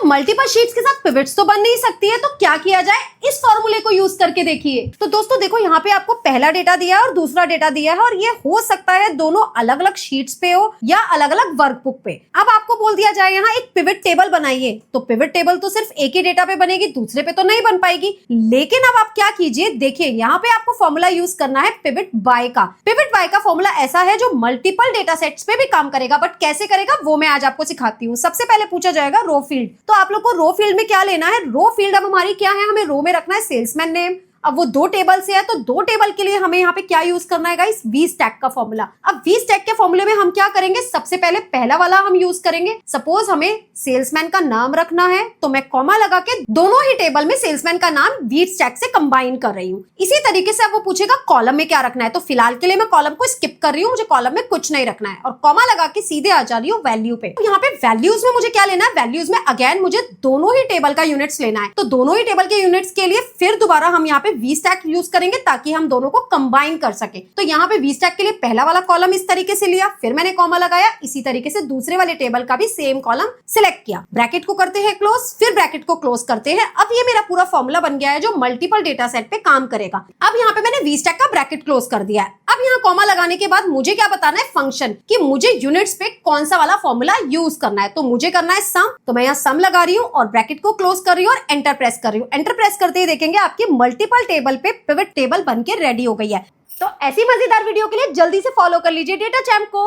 Multiple sheets के साथ pivots तो बन नहीं सकती है, तो क्या किया जाए, इस फॉर्मूले को यूज करके देखिए। तो दोस्तों देखो, यहाँ पे आपको पहला डेटा दिया है और दूसरा डेटा दिया है, और ये हो सकता है दोनों अलग अलग शीट्स पे हो या अलग अलग वर्कबुक पे। अब आपको बोल दिया जाए यहाँ एक पिवट टेबल बनाइए, तो पिवट टेबल तो सिर्फ एक ही डेटा पे बनेगी, दूसरे पे तो नहीं बन पाएगी। लेकिन अब आप क्या कीजिए, देखिए यहाँ पे आपको फॉर्मूला यूज करना है पिवट बाय का। पिवट बाय का फॉर्मूला ऐसा है जो मल्टीपल डेटा सेट्स पे भी काम करेगा, बट कैसे करेगा वो मैं आज आपको सिखाती हूँ। सबसे पहले पूछा जाएगा रो फील्ड, तो आप लोग को रो फील्ड में क्या लेना है, रो फील्ड अब हमारी क्या है, हमें रो में रखना है सेल्समैन नेम। अब वो दो टेबल से है, तो दो टेबल के लिए हमें यहाँ पे क्या यूज करना है गाइस, वी स्टैक का फॉर्मूला। अब वी स्टैक के फॉर्मूले में हम क्या करेंगे, सबसे पहले पहला वाला हम यूज करेंगे। सपोज हमें सेल्समैन का नाम रखना है, तो मैं कॉमा लगा के दोनों ही टेबल में सेल्समैन का नाम वी स्टैक से कंबाइन कर रही हूँ। इसी तरीके से अब वो पूछेगा कॉलम में क्या रखना है, तो फिलहाल के लिए मैं कॉलम को स्किप कर रही हूँ, मुझे कॉलम में कुछ नहीं रखना है, और कॉमा लगा के सीधे आ जा रही हूँ वैल्यू पे। तो यहाँ पे वैल्यूज में मुझे क्या लेना है, वैल्यूज में अगेन मुझे दोनों ही टेबल का यूनिट्स लेना है। तो दोनों ही टेबल के यूनिट्स के लिए फिर दोबारा हम यहाँ पे वी स्टैक यूज करेंगे ताकि हम दोनों को कंबाइन कर सके। तो यहाँ पे वी स्टैक के लिए पहला वाला कॉलम इस तरीके से लिया, फिर मैंने कॉमा लगाया, इसी तरीके से दूसरे वाले टेबल का भी सेम कॉलम सिलेक्ट किया। ब्रैकेट को करते हैं क्लोज, फिर ब्रैकेट को क्लोज करते हैं। अब ये मेरा पूरा फॉर्मूला बन गया है जो मल्टीपल डेटा सेट पे काम करेगा। अब यहाँ पे मैंने वी स्टैक का ब्रैकेट क्लोज कर दिया है। अब यहाँ कॉमा लगाने के बाद मुझे क्या बताना है, फंक्शन, कि मुझे यूनिट्स पे कौन सा वाला फॉर्मूला यूज करना है। तो मुझे करना है सम, तो मैं यहाँ सम लगा रही हूँ और ब्रैकेट को क्लोज कर रही हूँ और एंटर प्रेस कर रही हूँ। एंटर प्रेस करते ही देखेंगे आपकी मल्टीपल टेबल पे पिवट टेबल बनके रेडी हो गई है। तो ऐसी मजेदार वीडियो के लिए जल्दी से फॉलो कर लीजिए डेटा चैम्प को।